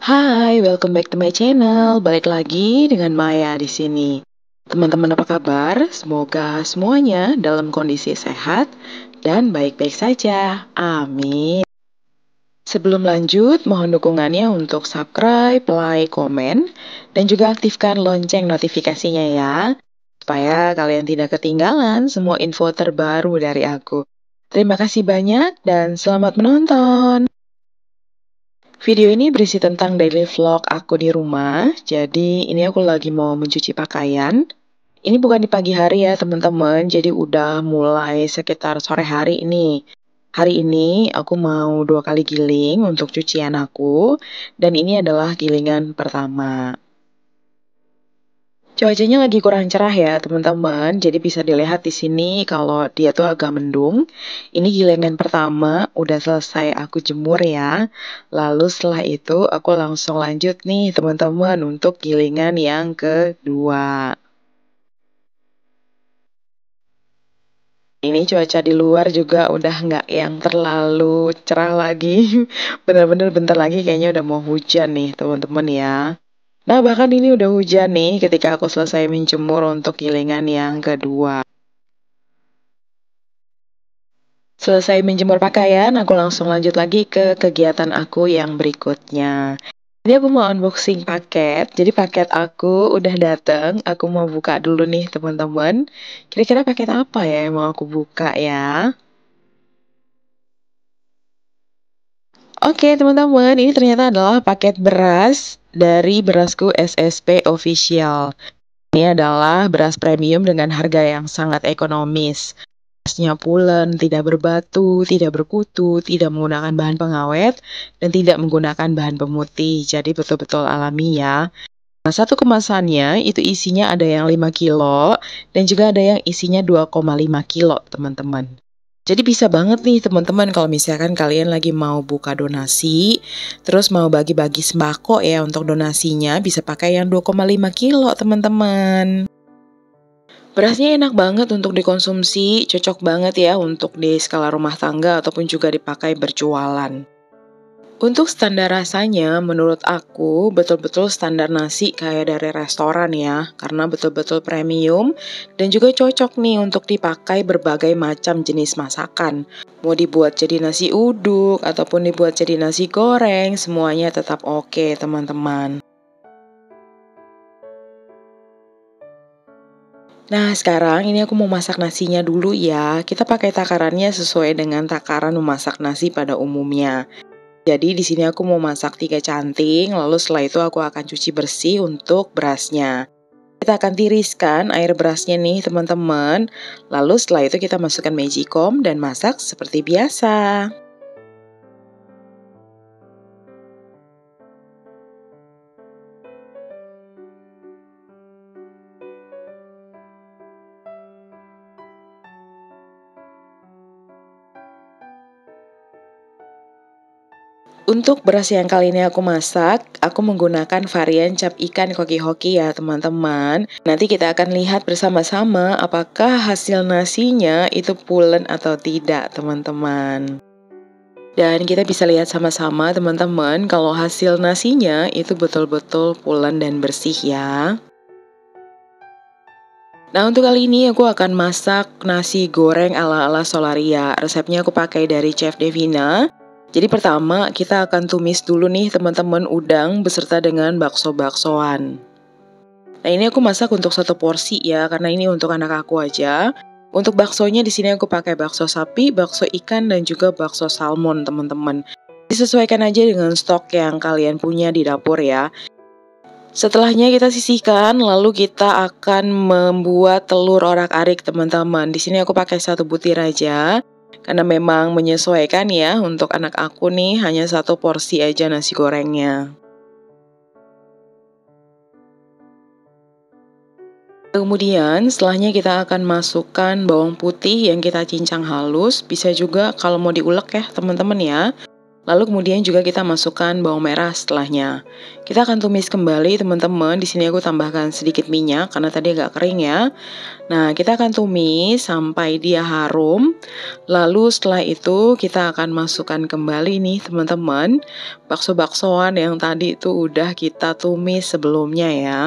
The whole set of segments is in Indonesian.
Hai, welcome back to my channel. Balik lagi dengan Maya di sini. Teman-teman apa kabar? Semoga semuanya dalam kondisi sehat dan baik-baik saja. Amin. Sebelum lanjut, mohon dukungannya untuk subscribe, like, komen, dan juga aktifkan lonceng notifikasinya ya, supaya kalian tidak ketinggalan semua info terbaru dari aku. Terima kasih banyak dan selamat menonton. Video ini berisi tentang daily vlog aku di rumah. Jadi ini aku lagi mau mencuci pakaian. Ini bukan di pagi hari ya teman-teman. Jadi udah mulai sekitar sore hari ini. Hari ini aku mau 2 kali giling untuk cucian aku. Dan ini adalah gilingan pertama. Cuacanya lagi kurang cerah ya teman-teman, jadi bisa dilihat di sini kalau dia tuh agak mendung. Ini gilingan pertama, udah selesai aku jemur ya. Lalu setelah itu aku langsung lanjut nih teman-teman untuk gilingan yang kedua. Ini cuaca di luar juga udah nggak yang terlalu cerah lagi. Bener-bener bentar lagi kayaknya udah mau hujan nih teman-teman ya. Nah, bahkan ini udah hujan nih ketika aku selesai menjemur untuk gilingan yang kedua. Selesai menjemur pakaian, aku langsung lanjut lagi ke kegiatan aku yang berikutnya. Jadi aku mau unboxing paket. Jadi paket aku udah dateng. Aku mau buka dulu nih teman-teman. Kira-kira paket apa ya yang mau aku buka ya? Oke teman-teman, ini ternyata adalah paket beras dari Berasku SSP Official. Ini adalah beras premium dengan harga yang sangat ekonomis. Berasnya pulen, tidak berbatu, tidak berkutu, tidak menggunakan bahan pengawet, dan tidak menggunakan bahan pemutih. Jadi betul-betul alami ya. Nah, satu kemasannya itu isinya ada yang 5 kilo dan juga ada yang isinya 2,5 kilo, teman-teman. Jadi bisa banget nih teman-teman kalau misalkan kalian lagi mau buka donasi, terus mau bagi-bagi sembako ya untuk donasinya, bisa pakai yang 2,5 kilo, teman-teman. Berasnya enak banget untuk dikonsumsi, cocok banget ya untuk di skala rumah tangga ataupun juga dipakai berjualan. Untuk standar rasanya, menurut aku betul-betul standar nasi kayak dari restoran ya, karena betul-betul premium dan juga cocok nih untuk dipakai berbagai macam jenis masakan. Mau dibuat jadi nasi uduk ataupun dibuat jadi nasi goreng, semuanya tetap oke teman-teman. Nah, sekarang ini aku mau masak nasinya dulu ya. Kita pakai takarannya sesuai dengan takaran memasak nasi pada umumnya. Jadi di sini aku mau masak 3 canting, lalu setelah itu aku akan cuci bersih untuk berasnya. Kita akan tiriskan air berasnya nih teman-teman. Lalu setelah itu kita masukkan magicom dan masak seperti biasa. Untuk beras yang kali ini aku masak, aku menggunakan varian cap ikan koki hoki ya teman-teman. Nanti kita akan lihat bersama-sama apakah hasil nasinya itu pulen atau tidak teman-teman. Dan kita bisa lihat sama-sama teman-teman kalau hasil nasinya itu betul-betul pulen dan bersih ya. Nah untuk kali ini aku akan masak nasi goreng ala-ala Solaria. Resepnya aku pakai dari Chef Devina. Jadi pertama kita akan tumis dulu nih teman-teman udang beserta dengan bakso-baksoan. Nah ini aku masak untuk 1 porsi ya, karena ini untuk anak aku aja. Untuk baksonya di sini aku pakai bakso sapi, bakso ikan, dan juga bakso salmon teman-teman. Disesuaikan aja dengan stok yang kalian punya di dapur ya. Setelahnya kita sisihkan, lalu kita akan membuat telur orak-arik teman-teman. Di sini aku pakai 1 butir aja. Karena memang menyesuaikan ya, untuk anak aku nih hanya 1 porsi aja nasi gorengnya. Kemudian setelahnya kita akan masukkan bawang putih yang kita cincang halus. Bisa juga kalau mau diulek ya teman-teman ya. Lalu kemudian juga kita masukkan bawang merah setelahnya. Kita akan tumis kembali teman-teman. Di sini aku tambahkan sedikit minyak karena tadi agak kering ya. Nah, kita akan tumis sampai dia harum. Lalu setelah itu kita akan masukkan kembali nih teman-teman bakso-baksoan yang tadi itu udah kita tumis sebelumnya ya.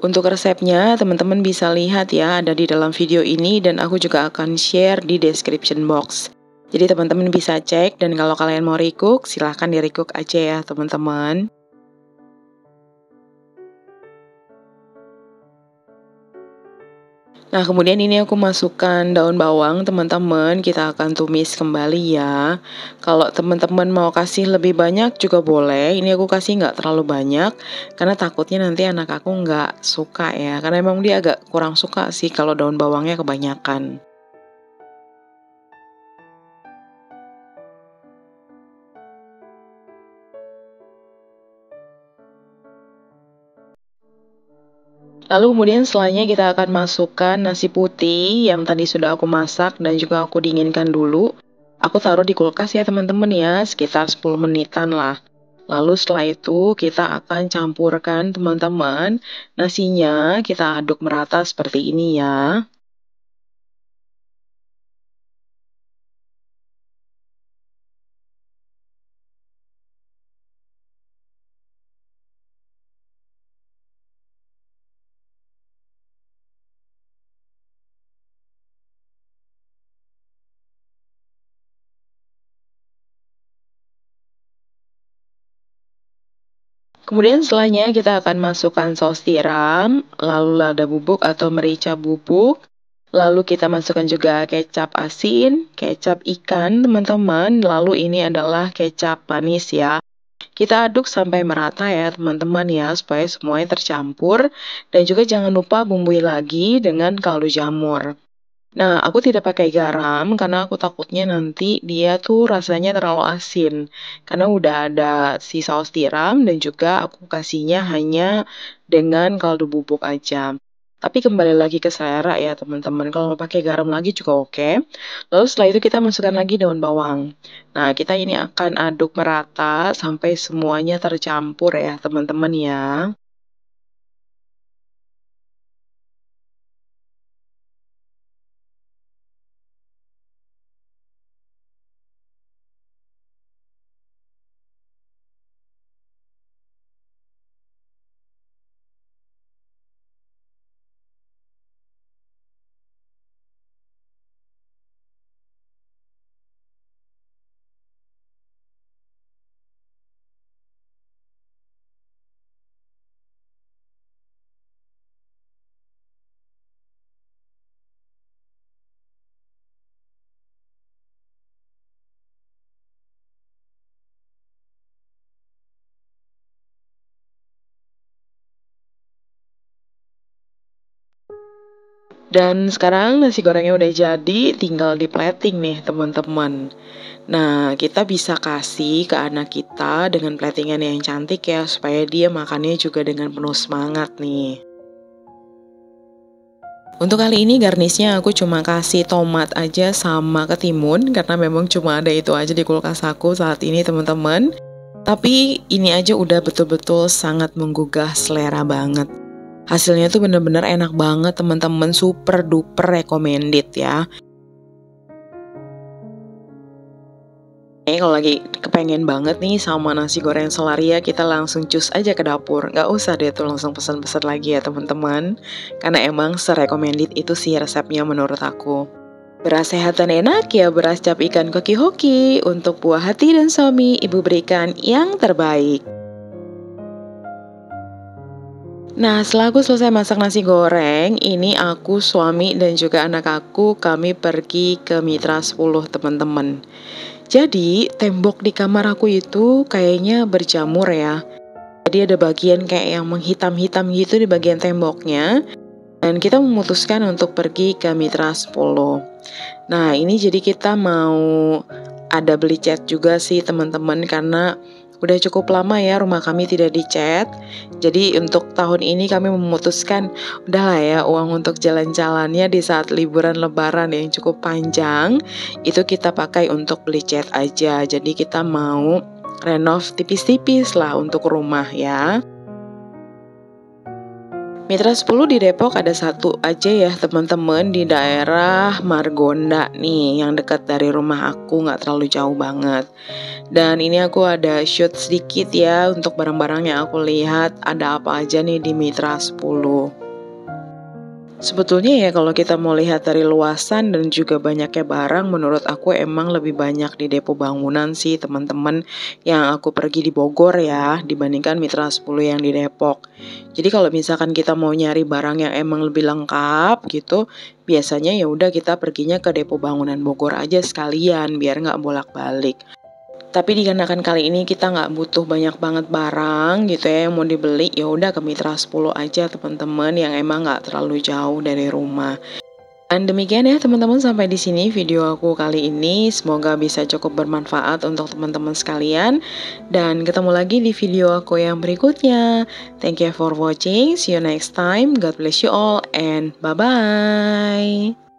Untuk resepnya teman-teman bisa lihat ya, ada di dalam video ini dan aku juga akan share di description box. Jadi teman-teman bisa cek dan kalau kalian mau recook silahkan di recook aja ya teman-teman. Nah kemudian ini aku masukkan daun bawang teman-teman, kita akan tumis kembali ya. Kalau teman-teman mau kasih lebih banyak juga boleh, ini aku kasih nggak terlalu banyak karena takutnya nanti anak aku nggak suka ya, karena emang dia agak kurang suka sih kalau daun bawangnya kebanyakan. Lalu kemudian setelahnya kita akan masukkan nasi putih yang tadi sudah aku masak dan juga aku dinginkan dulu. Aku taruh di kulkas ya teman-teman ya, sekitar 10 menitan lah. Lalu setelah itu kita akan campurkan teman-teman nasinya, kita aduk merata seperti ini ya. Kemudian setelahnya kita akan masukkan saus tiram, lalu lada bubuk atau merica bubuk, lalu kita masukkan juga kecap asin, kecap ikan teman-teman, lalu ini adalah kecap manis ya. Kita aduk sampai merata ya teman-teman ya, supaya semuanya tercampur, dan juga jangan lupa bumbui lagi dengan kaldu jamur. Nah, aku tidak pakai garam karena aku takutnya nanti dia tuh rasanya terlalu asin. Karena udah ada si saus tiram dan juga aku kasihnya hanya dengan kaldu bubuk aja. Tapi kembali lagi ke selera ya teman-teman. Kalau mau pakai garam lagi juga oke. Lalu setelah itu kita masukkan lagi daun bawang. Nah, kita ini akan aduk merata sampai semuanya tercampur ya teman-teman ya. Dan sekarang nasi gorengnya udah jadi, tinggal di plating nih teman-teman. Nah, kita bisa kasih ke anak kita dengan platingan yang cantik ya, supaya dia makannya juga dengan penuh semangat nih. Untuk kali ini garnisnya aku cuma kasih tomat aja sama ketimun, karena memang cuma ada itu aja di kulkas aku saat ini teman-teman. Tapi ini aja udah betul-betul sangat menggugah selera banget. Hasilnya tuh bener-bener enak banget teman-teman, super duper recommended ya. Kalau lagi kepengen banget nih sama nasi goreng Solaria, kita langsung cus aja ke dapur. Nggak usah deh tuh langsung pesan-pesan lagi ya teman-teman. Karena emang se-recommended itu sih resepnya menurut aku. Beras sehat dan enak ya, beras cap ikan koki hoki. Untuk buah hati dan suami, ibu berikan yang terbaik. Nah, setelah aku selesai masak nasi goreng, ini aku, suami, dan juga anak aku, kami pergi ke Mitra 10 teman-teman. Jadi, tembok di kamar aku itu kayaknya berjamur ya. Jadi ada bagian kayak yang menghitam-hitam gitu di bagian temboknya. Dan kita memutuskan untuk pergi ke Mitra 10. Nah, ini jadi kita mau ada beli cat juga sih teman-teman, karena Udah cukup lama ya rumah kami tidak dicat. Jadi untuk tahun ini kami memutuskan udahlah ya, uang untuk jalan-jalannya di saat liburan lebaran yang cukup panjang itu kita pakai untuk beli cat aja. Jadi kita mau renov tipis-tipis lah untuk rumah ya. Mitra 10 di Depok ada satu aja ya teman-teman, di daerah Margonda nih, yang dekat dari rumah aku, nggak terlalu jauh banget. Dan ini aku ada shoot sedikit ya untuk barang-barang yang aku lihat ada apa aja nih di Mitra 10. Sebetulnya ya kalau kita mau lihat dari luasan dan juga banyaknya barang, menurut aku emang lebih banyak di Depo Bangunan sih teman-teman, yang aku pergi di Bogor ya dibandingkan Mitra 10 yang di Depok. Jadi kalau misalkan kita mau nyari barang yang emang lebih lengkap gitu, biasanya ya udah kita perginya ke Depo Bangunan Bogor aja sekalian biar nggak bolak-balik. Tapi dikarenakan kali ini kita nggak butuh banyak banget barang gitu ya yang mau dibeli, ya udah ke Mitra 10 aja teman-teman yang emang nggak terlalu jauh dari rumah. Dan demikian ya teman-teman, sampai di sini video aku kali ini. Semoga bisa cukup bermanfaat untuk teman-teman sekalian. Dan ketemu lagi di video aku yang berikutnya. Thank you for watching. See you next time. God bless you all and bye-bye.